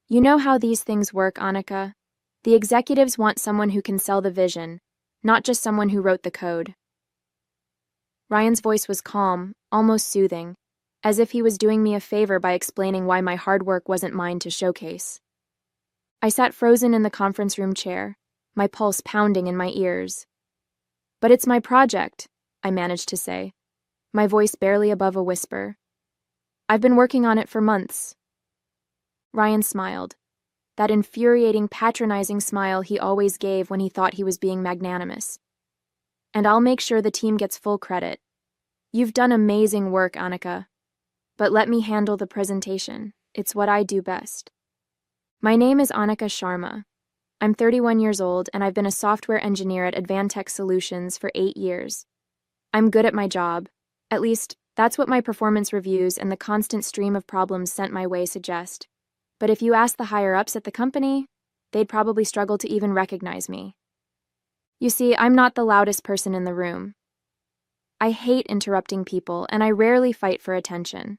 You know how these things work, Annika. The executives want someone who can sell the vision, not just someone who wrote the code. Ryan's voice was calm, almost soothing, as if he was doing me a favor by explaining why my hard work wasn't mine to showcase. I sat frozen in the conference room chair, my pulse pounding in my ears. "But it's my project," I managed to say, my voice barely above a whisper. "I've been working on it for months." Ryan smiled, that infuriating, patronizing smile he always gave when he thought he was being magnanimous. "And I'll make sure the team gets full credit. You've done amazing work, Annika. But let me handle the presentation. It's what I do best." My name is Annika Sharma. I'm 31 years old, and I've been a software engineer at Advantech Solutions for 8 years. I'm good at my job. At least, that's what my performance reviews and the constant stream of problems sent my way suggest. But if you ask the higher-ups at the company, they'd probably struggle to even recognize me. You see, I'm not the loudest person in the room. I hate interrupting people, and I rarely fight for attention.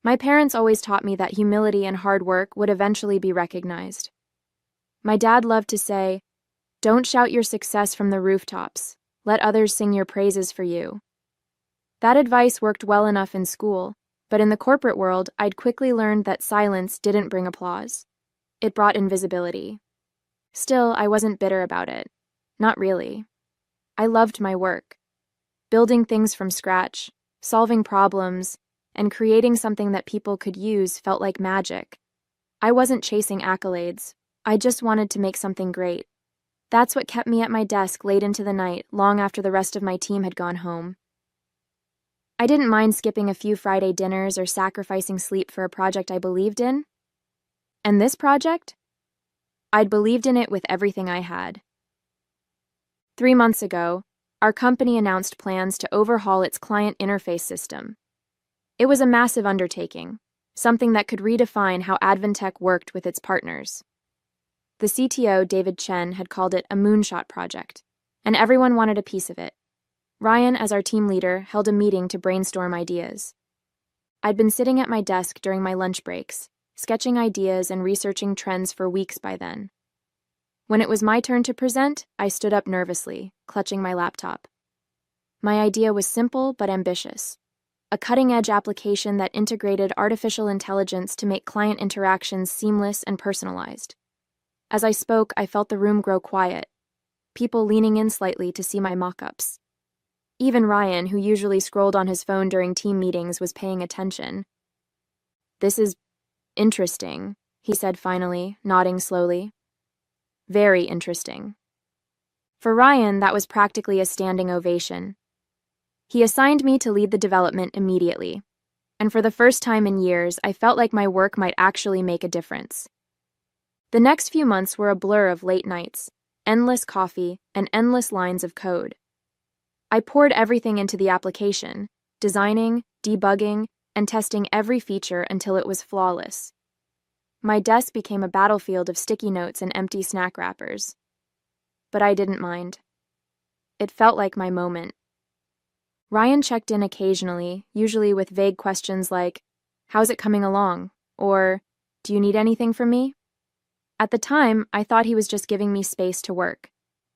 My parents always taught me that humility and hard work would eventually be recognized. My dad loved to say, "Don't shout your success from the rooftops. Let others sing your praises for you." That advice worked well enough in school, but in the corporate world, I'd quickly learned that silence didn't bring applause. It brought invisibility. Still, I wasn't bitter about it. Not really. I loved my work. Building things from scratch, solving problems, and creating something that people could use felt like magic. I wasn't chasing accolades. I just wanted to make something great. That's what kept me at my desk late into the night, long after the rest of my team had gone home. I didn't mind skipping a few Friday dinners or sacrificing sleep for a project I believed in. And this project? I'd believed in it with everything I had. 3 months ago, our company announced plans to overhaul its client interface system. It was a massive undertaking, something that could redefine how Advantech worked with its partners. The CTO, David Chen, had called it a moonshot project, and everyone wanted a piece of it. Ryan, as our team leader, held a meeting to brainstorm ideas. I'd been sitting at my desk during my lunch breaks, sketching ideas and researching trends for weeks by then. When it was my turn to present, I stood up nervously, clutching my laptop. My idea was simple but ambitious. A cutting-edge application that integrated artificial intelligence to make client interactions seamless and personalized. As I spoke, I felt the room grow quiet, people leaning in slightly to see my mock-ups. Even Ryan, who usually scrolled on his phone during team meetings, was paying attention. "This is interesting," he said finally, nodding slowly. "Very interesting." For Ryan, that was practically a standing ovation. He assigned me to lead the development immediately, and for the first time in years, I felt like my work might actually make a difference. The next few months were a blur of late nights, endless coffee, and endless lines of code. I poured everything into the application, designing, debugging, and testing every feature until it was flawless. My desk became a battlefield of sticky notes and empty snack wrappers. But I didn't mind. It felt like my moment. Ryan checked in occasionally, usually with vague questions like, "How's it coming along?" or, "Do you need anything from me?" At the time, I thought he was just giving me space to work.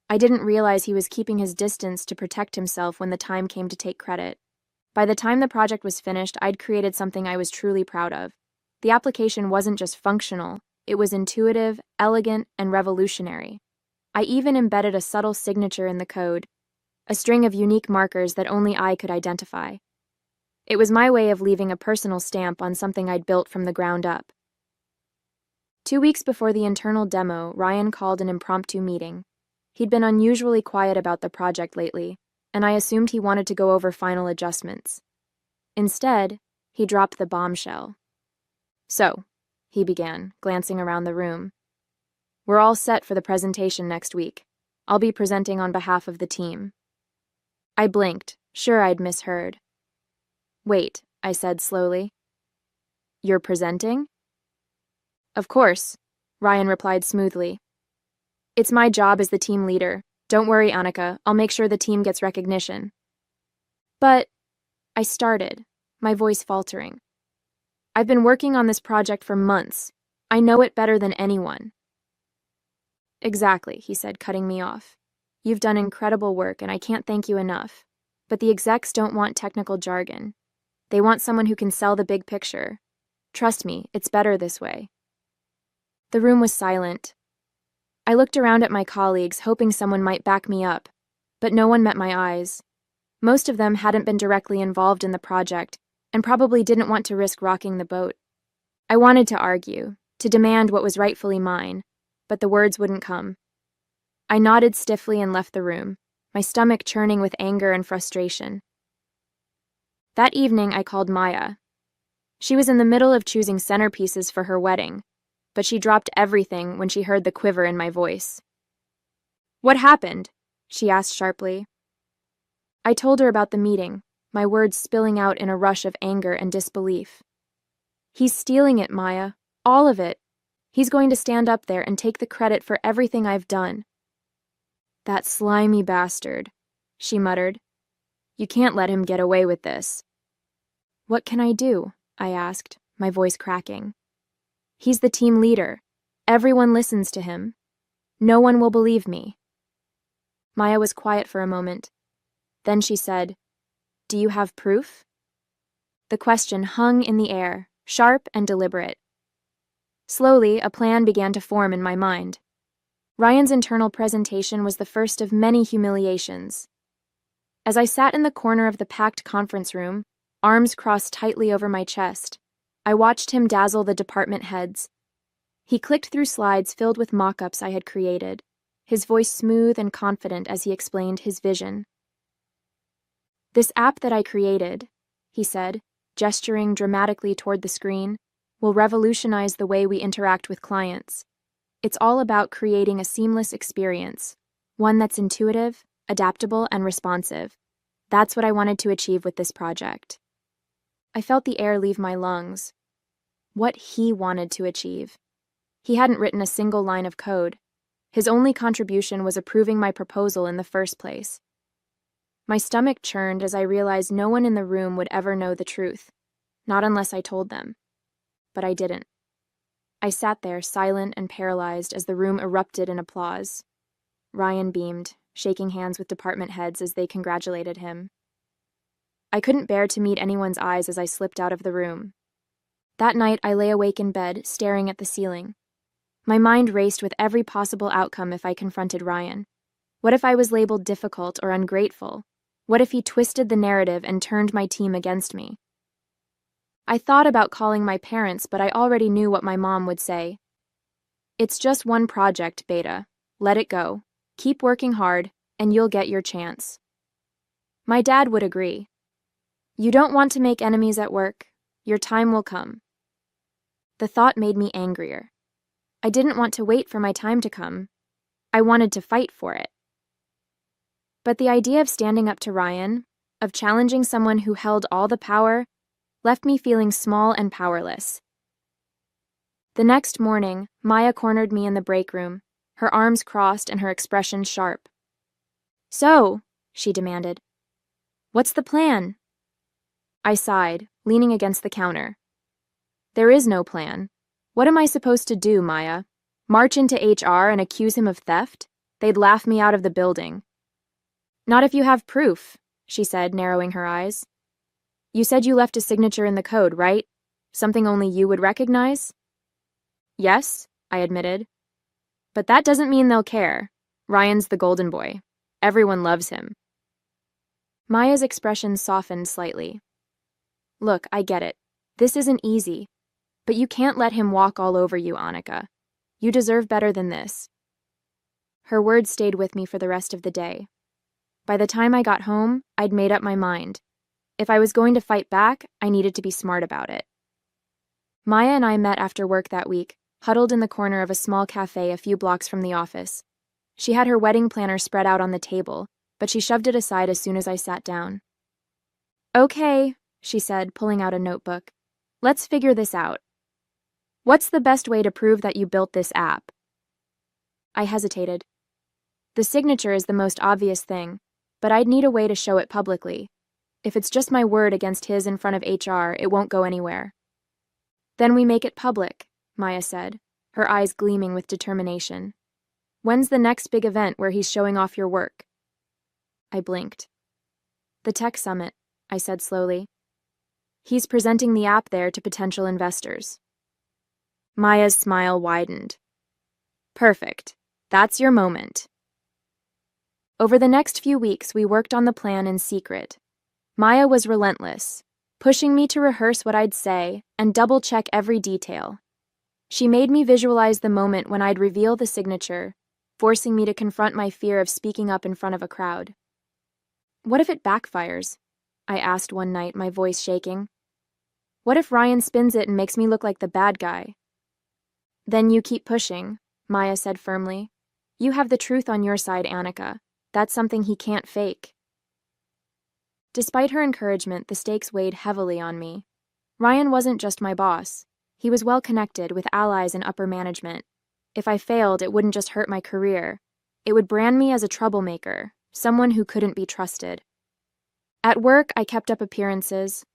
I didn't realize he was keeping his distance to protect himself when the time came to take credit. By the time the project was finished, I'd created something I was truly proud of. The application wasn't just functional, it was intuitive, elegant, and revolutionary. I even embedded a subtle signature in the code, a string of unique markers that only I could identify. It was my way of leaving a personal stamp on something I'd built from the ground up. 2 weeks before the internal demo, Ryan called an impromptu meeting. He'd been unusually quiet about the project lately, and I assumed he wanted to go over final adjustments. Instead, he dropped the bombshell. "So," he began, glancing around the room, "we're all set for the presentation next week. I'll be presenting on behalf of the team." I blinked, sure I'd misheard. "Wait," I said slowly. "You're presenting?" "Of course," Ryan replied smoothly. "It's my job as the team leader. Don't worry, Annika, I'll make sure the team gets recognition." "But," I started, my voice faltering. "I've been working on this project for months. I know it better than anyone. Exactly, he said, cutting me off. You've done incredible work, and I can't thank you enough. But the execs don't want technical jargon. They want someone who can sell the big picture. Trust me, it's better this way. The room was silent. I looked around at my colleagues, hoping someone might back me up, but no one met my eyes. Most of them hadn't been directly involved in the project and probably didn't want to risk rocking the boat. I wanted to argue, to demand what was rightfully mine, but the words wouldn't come. I nodded stiffly and left the room, my stomach churning with anger and frustration. That evening, I called Maya. She was in the middle of choosing centerpieces for her wedding, but she dropped everything when she heard the quiver in my voice. What happened? She asked sharply. I told her about the meeting, my words spilling out in a rush of anger and disbelief. He's stealing it, Maya. All of it. He's going to stand up there and take the credit for everything I've done. That slimy bastard, she muttered. You can't let him get away with this. What can I do? I asked, my voice cracking. He's the team leader. Everyone listens to him. No one will believe me. Maya was quiet for a moment. Then she said, Do you have proof? The question hung in the air, sharp and deliberate. Slowly, a plan began to form in my mind. Ryan's internal presentation was the first of many humiliations. As I sat in the corner of the packed conference room, arms crossed tightly over my chest, I watched him dazzle the department heads. He clicked through slides filled with mock-ups I had created, his voice smooth and confident as he explained his vision. This app that I created, he said, gesturing dramatically toward the screen, will revolutionize the way we interact with clients. It's all about creating a seamless experience, one that's intuitive, adaptable, and responsive. That's what I wanted to achieve with this project. I felt the air leave my lungs. What he wanted to achieve. He hadn't written a single line of code. His only contribution was approving my proposal in the first place. My stomach churned as I realized no one in the room would ever know the truth, not unless I told them. But I didn't. I sat there, silent and paralyzed, as the room erupted in applause. Ryan beamed, shaking hands with department heads as they congratulated him. I couldn't bear to meet anyone's eyes as I slipped out of the room. That night, I lay awake in bed, staring at the ceiling. My mind raced with every possible outcome if I confronted Ryan. What if I was labeled difficult or ungrateful? What if he twisted the narrative and turned my team against me? I thought about calling my parents, but I already knew what my mom would say. It's just one project, Beta. Let it go. Keep working hard, and you'll get your chance. My dad would agree. You don't want to make enemies at work. Your time will come. The thought made me angrier. I didn't want to wait for my time to come. I wanted to fight for it. But the idea of standing up to Ryan, of challenging someone who held all the power, left me feeling small and powerless. The next morning, Maya cornered me in the break room, her arms crossed and her expression sharp. So, she demanded, what's the plan? I sighed, leaning against the counter. There is no plan. What am I supposed to do, Maya? March into HR and accuse him of theft? They'd laugh me out of the building. Not if you have proof, she said, narrowing her eyes. You said you left a signature in the code, right? Something only you would recognize? Yes, I admitted. But that doesn't mean they'll care. Ryan's the golden boy. Everyone loves him. Maya's expression softened slightly. Look, I get it. This isn't easy. But you can't let him walk all over you, Annika. You deserve better than this. Her words stayed with me for the rest of the day. By the time I got home, I'd made up my mind. If I was going to fight back, I needed to be smart about it. Maya and I met after work that week, huddled in the corner of a small cafe a few blocks from the office. She had her wedding planner spread out on the table, but she shoved it aside as soon as I sat down. Okay, she said, pulling out a notebook. Let's figure this out. What's the best way to prove that you built this app? I hesitated. The signature is the most obvious thing, but I'd need a way to show it publicly. If it's just my word against his in front of HR, it won't go anywhere. Then we make it public. Maya said, her eyes gleaming with determination. When's the next big event where he's showing off your work? I blinked. The tech summit, I said slowly. He's presenting the app there to potential investors. Maya's smile widened. Perfect. That's your moment. Over the next few weeks, we worked on the plan in secret. Maya was relentless, pushing me to rehearse what I'd say and double-check every detail. She made me visualize the moment when I'd reveal the signature, forcing me to confront my fear of speaking up in front of a crowd. What if it backfires? I asked one night, my voice shaking. What if Ryan spins it and makes me look like the bad guy? Then you keep pushing, Maya said firmly. You have the truth on your side, Annika. That's something he can't fake. Despite her encouragement, the stakes weighed heavily on me. Ryan wasn't just my boss. He was well connected with allies in upper management. If I failed, it wouldn't just hurt my career. It would brand me as a troublemaker, someone who couldn't be trusted. At work, I kept up appearances.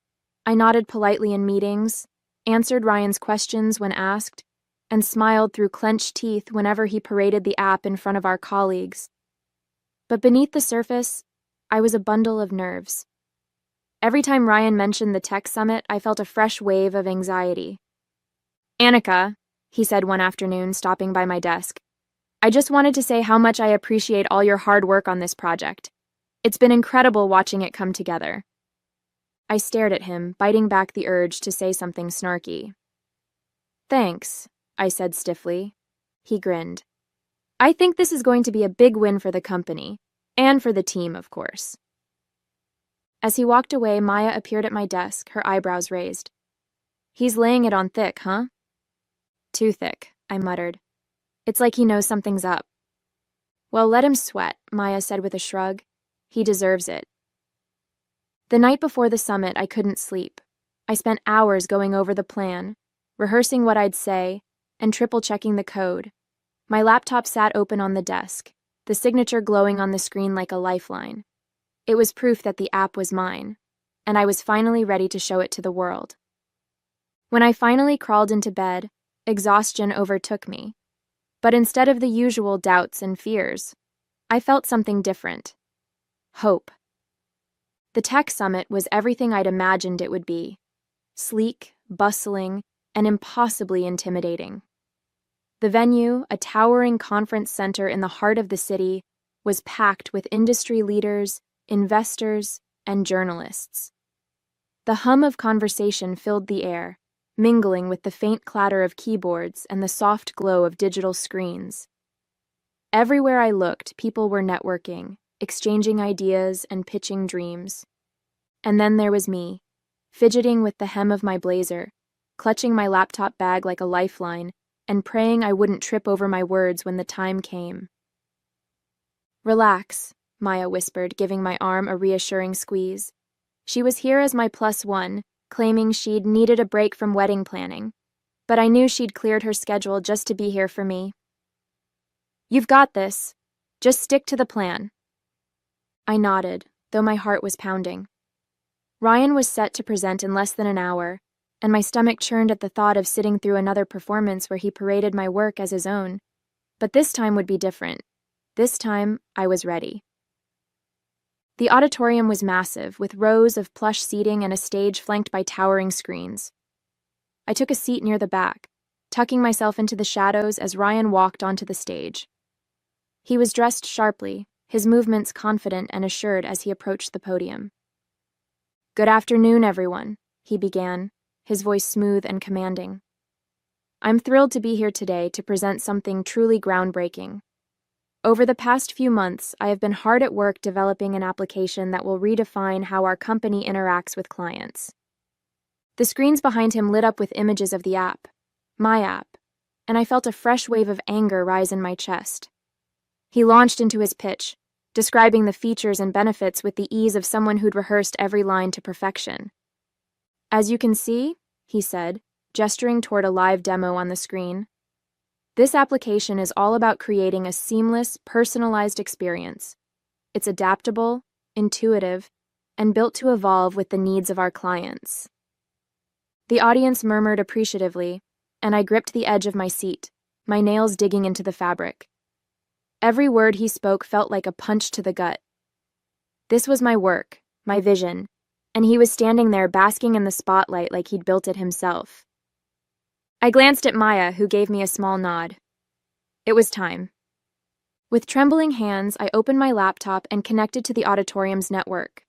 I nodded politely in meetings, answered Ryan's questions when asked, and smiled through clenched teeth whenever he paraded the app in front of our colleagues. But beneath the surface, I was a bundle of nerves. Every time Ryan mentioned the tech summit, I felt a fresh wave of anxiety. Annika, he said one afternoon, stopping by my desk, I just wanted to say how much I appreciate all your hard work on this project. It's been incredible watching it come together. I stared at him, biting back the urge to say something snarky. Thanks, I said stiffly. He grinned. I think this is going to be a big win for the company, and for the team, of course. As he walked away, Maya appeared at my desk, her eyebrows raised. He's laying it on thick, huh? Too thick, I muttered. It's like he knows something's up. Well, let him sweat, Maya said with a shrug. He deserves it. The night before the summit, I couldn't sleep. I spent hours going over the plan, rehearsing what I'd say, and triple-checking the code. My laptop sat open on the desk, the signature glowing on the screen like a lifeline. It was proof that the app was mine, and I was finally ready to show it to the world. When I finally crawled into bed, exhaustion overtook me. But instead of the usual doubts and fears, I felt something different. Hope. The tech summit was everything I'd imagined it would be. Sleek, bustling, and impossibly intimidating. The venue, a towering conference center in the heart of the city, was packed with industry leaders, investors, and journalists. The hum of conversation filled the air, mingling with the faint clatter of keyboards and the soft glow of digital screens. Everywhere I looked, people were networking, exchanging ideas and pitching dreams. And then there was me, fidgeting with the hem of my blazer, clutching my laptop bag like a lifeline, and praying I wouldn't trip over my words when the time came. Relax, Maya whispered, giving my arm a reassuring squeeze. She was here as my +1, claiming she'd needed a break from wedding planning, but I knew she'd cleared her schedule just to be here for me. You've got this. Just stick to the plan. I nodded, though my heart was pounding. Ryan was set to present in less than an hour, and my stomach churned at the thought of sitting through another performance where he paraded my work as his own. But this time would be different. This time, I was ready. The auditorium was massive, with rows of plush seating and a stage flanked by towering screens. I took a seat near the back, tucking myself into the shadows as Ryan walked onto the stage. He was dressed sharply, his movements confident and assured as he approached the podium. Good afternoon, everyone, he began, his voice smooth and commanding. I'm thrilled to be here today to present something truly groundbreaking. Over the past few months, I have been hard at work developing an application that will redefine how our company interacts with clients. The screens behind him lit up with images of the app, my app, and I felt a fresh wave of anger rise in my chest. He launched into his pitch, describing the features and benefits with the ease of someone who'd rehearsed every line to perfection. As you can see, he said, gesturing toward a live demo on the screen, this application is all about creating a seamless, personalized experience. It's adaptable, intuitive, and built to evolve with the needs of our clients. The audience murmured appreciatively, and I gripped the edge of my seat, my nails digging into the fabric. Every word he spoke felt like a punch to the gut. This was my work, my vision, and he was standing there basking in the spotlight like he'd built it himself. I glanced at Maya, who gave me a small nod. It was time. With trembling hands, I opened my laptop and connected to the auditorium's network.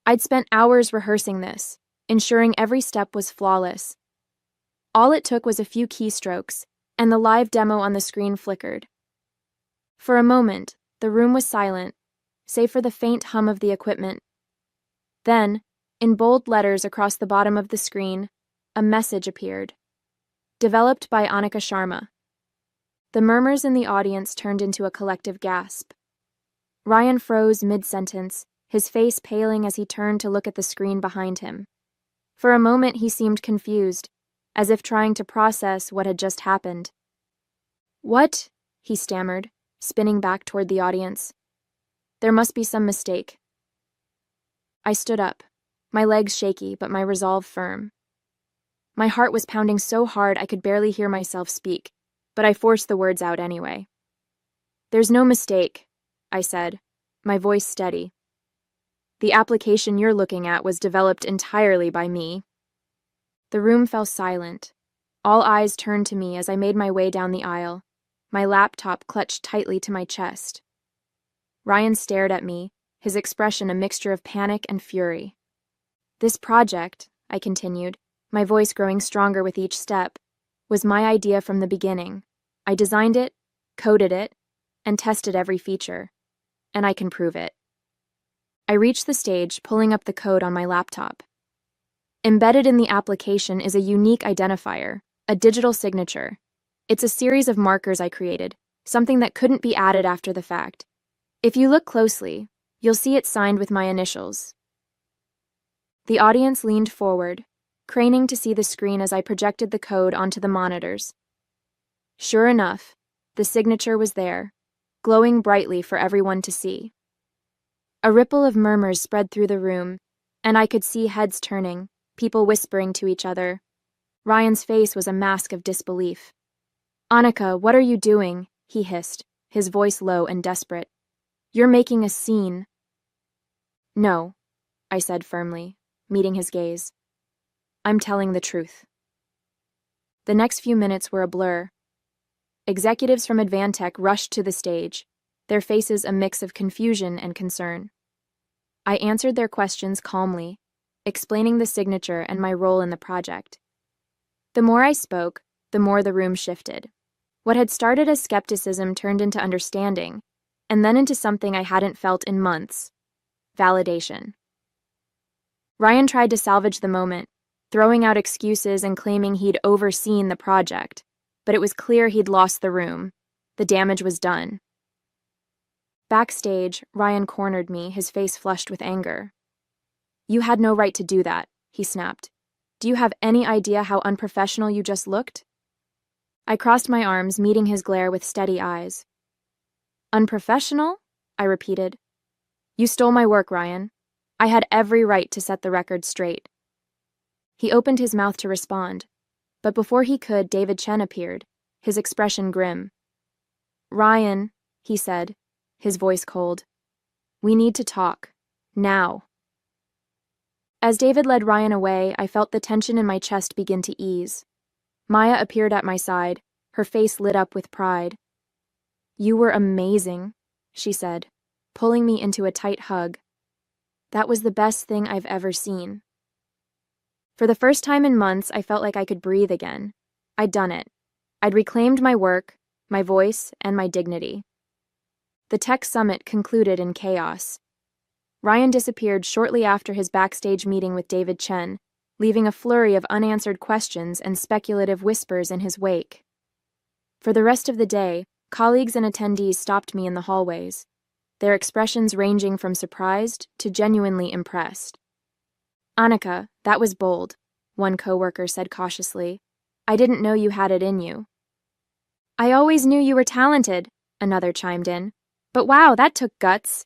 I'd spent hours rehearsing this, ensuring every step was flawless. All it took was a few keystrokes, and the live demo on the screen flickered. For a moment, the room was silent, save for the faint hum of the equipment. Then, in bold letters across the bottom of the screen, a message appeared. Developed by Anika Sharma. The murmurs in the audience turned into a collective gasp. Ryan froze mid-sentence, his face paling as he turned to look at the screen behind him. For a moment he seemed confused, as if trying to process what had just happened. "What?" he stammered, spinning back toward the audience. "There must be some mistake." I stood up, my legs shaky but my resolve firm. My heart was pounding so hard I could barely hear myself speak, but I forced the words out anyway. "There's no mistake," I said, my voice steady. "The application you're looking at was developed entirely by me." The room fell silent. All eyes turned to me as I made my way down the aisle, my laptop clutched tightly to my chest. Ryan stared at me, his expression a mixture of panic and fury. "This project," I continued, my voice growing stronger with each step, "was my idea from the beginning. I designed it, coded it, and tested every feature. And I can prove it." I reached the stage, pulling up the code on my laptop. Embedded in the application is a unique identifier, a digital signature. It's a series of markers I created, something that couldn't be added after the fact. If you look closely, you'll see it signed with my initials. The audience leaned forward, craning to see the screen as I projected the code onto the monitors. Sure enough, the signature was there, glowing brightly for everyone to see. A ripple of murmurs spread through the room, and I could see heads turning, people whispering to each other. Ryan's face was a mask of disbelief. "Anika, what are you doing?" he hissed, his voice low and desperate. "You're making a scene." "No," I said firmly, meeting his gaze. "I'm telling the truth." The next few minutes were a blur. Executives from Advantech rushed to the stage, their faces a mix of confusion and concern. I answered their questions calmly, explaining the signature and my role in the project. The more I spoke, the more the room shifted. What had started as skepticism turned into understanding, and then into something I hadn't felt in months: validation. Ryan tried to salvage the moment, throwing out excuses and claiming he'd overseen the project, but it was clear he'd lost the room. The damage was done. Backstage, Ryan cornered me, his face flushed with anger. "You had no right to do that," he snapped. "Do you have any idea how unprofessional you just looked?" I crossed my arms, meeting his glare with steady eyes. "Unprofessional?" I repeated. "You stole my work, Ryan. I had every right to set the record straight." He opened his mouth to respond, but before he could, David Chen appeared, his expression grim. "Ryan," he said, his voice cold. "We need to talk. Now." As David led Ryan away, I felt the tension in my chest begin to ease. Maya appeared at my side, her face lit up with pride. "You were amazing," she said, pulling me into a tight hug. "That was the best thing I've ever seen." For the first time in months, I felt like I could breathe again. I'd done it. I'd reclaimed my work, my voice, and my dignity. The tech summit concluded in chaos. Ryan disappeared shortly after his backstage meeting with David Chen, leaving a flurry of unanswered questions and speculative whispers in his wake. For the rest of the day, colleagues and attendees stopped me in the hallways, their expressions ranging from surprised to genuinely impressed. "Anika, that was bold," one coworker said cautiously. "I didn't know you had it in you." "I always knew you were talented," another chimed in. "But wow, that took guts."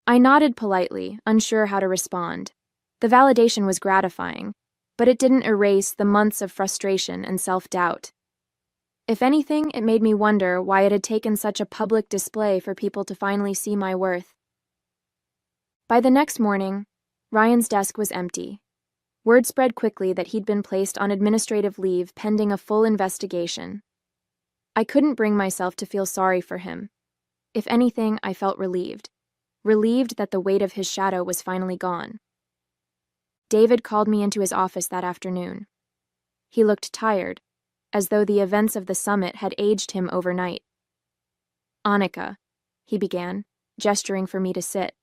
I nodded politely, unsure how to respond. The validation was gratifying, but it didn't erase the months of frustration and self-doubt. If anything, it made me wonder why it had taken such a public display for people to finally see my worth. By the next morning, Ryan's desk was empty. Word spread quickly that he'd been placed on administrative leave pending a full investigation. I couldn't bring myself to feel sorry for him. If anything, I felt relieved. Relieved that the weight of his shadow was finally gone. David called me into his office that afternoon. He looked tired, as though the events of the summit had aged him overnight. "Annika," he began, gesturing for me to sit.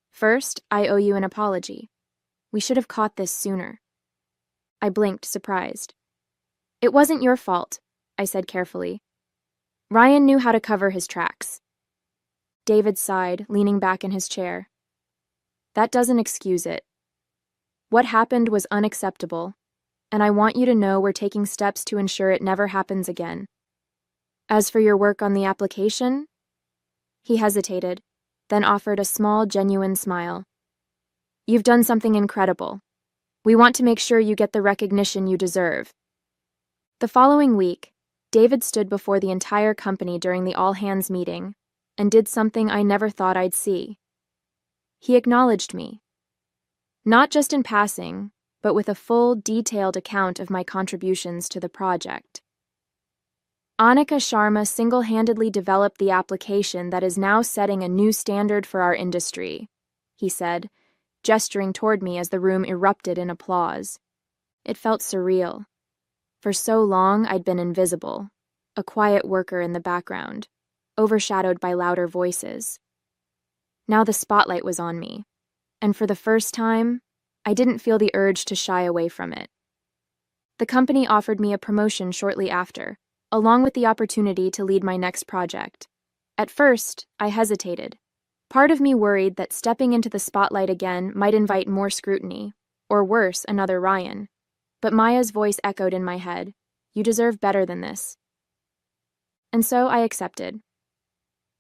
"First, I owe you an apology. We should have caught this sooner." I blinked, surprised. "It wasn't your fault," I said carefully. "Ryan knew how to cover his tracks." David sighed, leaning back in his chair. "That doesn't excuse it. What happened was unacceptable, and I want you to know we're taking steps to ensure it never happens again. As for your work on the application," he hesitated, then offered a small, genuine smile. "You've done something incredible. We want to make sure you get the recognition you deserve." The following week, David stood before the entire company during the all-hands meeting and did something I never thought I'd see. He acknowledged me. Not just in passing, but with a full, detailed account of my contributions to the project. "Annika Sharma single-handedly developed the application that is now setting a new standard for our industry," he said, gesturing toward me as the room erupted in applause. It felt surreal. For so long, I'd been invisible, a quiet worker in the background, overshadowed by louder voices. Now the spotlight was on me, and for the first time, I didn't feel the urge to shy away from it. The company offered me a promotion shortly after, along with the opportunity to lead my next project. At first, I hesitated. Part of me worried that stepping into the spotlight again might invite more scrutiny, or worse, another Ryan. But Maya's voice echoed in my head, "You deserve better than this." And so I accepted.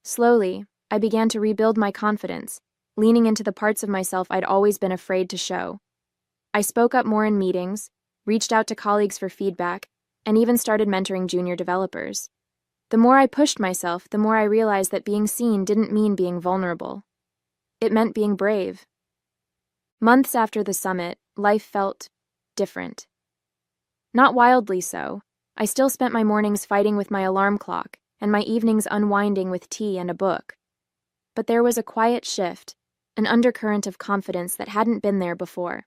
Slowly, I began to rebuild my confidence, leaning into the parts of myself I'd always been afraid to show. I spoke up more in meetings, reached out to colleagues for feedback, and even started mentoring junior developers. The more I pushed myself, the more I realized that being seen didn't mean being vulnerable. It meant being brave. Months after the summit, life felt different. Not wildly so. I still spent my mornings fighting with my alarm clock, and my evenings unwinding with tea and a book. But there was a quiet shift, an undercurrent of confidence that hadn't been there before.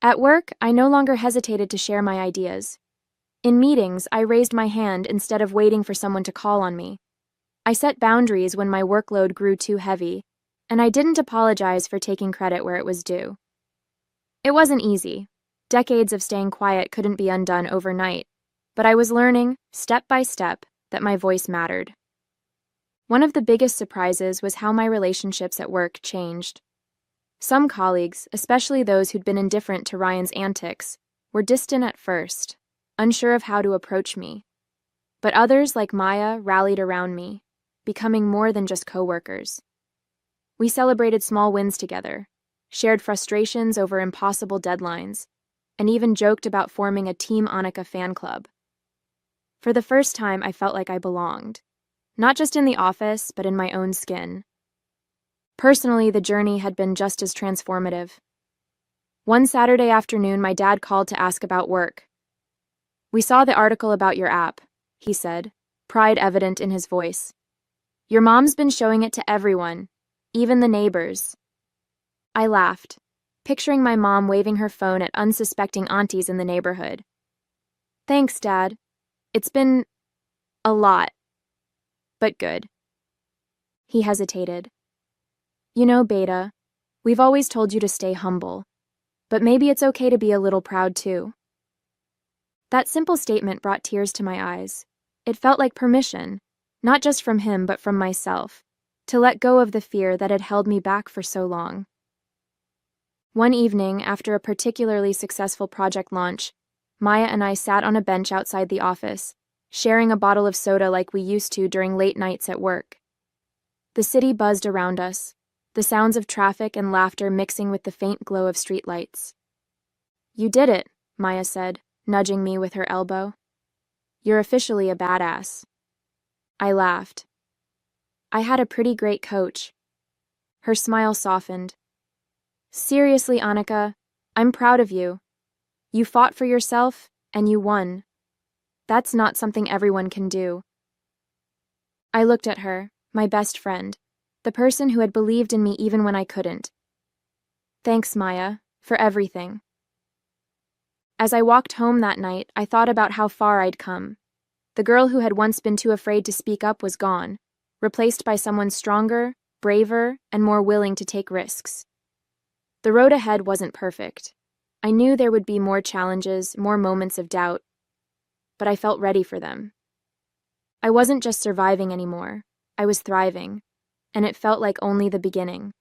At work, I no longer hesitated to share my ideas. In meetings, I raised my hand instead of waiting for someone to call on me. I set boundaries when my workload grew too heavy, and I didn't apologize for taking credit where it was due. It wasn't easy. Decades of staying quiet couldn't be undone overnight, but I was learning, step by step, that my voice mattered. One of the biggest surprises was how my relationships at work changed. Some colleagues, especially those who'd been indifferent to Ryan's antics, were distant at first, unsure of how to approach me. But others, like Maya, rallied around me, becoming more than just coworkers. We celebrated small wins together, shared frustrations over impossible deadlines, and even joked about forming a Team Annika fan club. For the first time, I felt like I belonged, not just in the office, but in my own skin. Personally, the journey had been just as transformative. One Saturday afternoon, my dad called to ask about work. "We saw the article about your app," he said, pride evident in his voice. "Your mom's been showing it to everyone, even the neighbors." I laughed, picturing my mom waving her phone at unsuspecting aunties in the neighborhood. "Thanks, Dad. It's been a lot, but good." He hesitated. "You know, Beta, we've always told you to stay humble, but maybe it's okay to be a little proud too." That simple statement brought tears to my eyes. It felt like permission, not just from him but from myself, to let go of the fear that had held me back for so long. One evening, after a particularly successful project launch, Maya and I sat on a bench outside the office, sharing a bottle of soda like we used to during late nights at work. The city buzzed around us, the sounds of traffic and laughter mixing with the faint glow of streetlights. You did it, Maya said, nudging me with her elbow. You're officially a badass. I laughed. I had a pretty great coach. Her smile softened. Seriously, Annika, I'm proud of you. You fought for yourself, and you won. That's not something everyone can do. I looked at her, my best friend, the person who had believed in me even when I couldn't. Thanks, Maya, for everything. As I walked home that night, I thought about how far I'd come. The girl who had once been too afraid to speak up was gone, replaced by someone stronger, braver, and more willing to take risks. The road ahead wasn't perfect. I knew there would be more challenges, more moments of doubt, but I felt ready for them. I wasn't just surviving anymore, I was thriving, and it felt like only the beginning.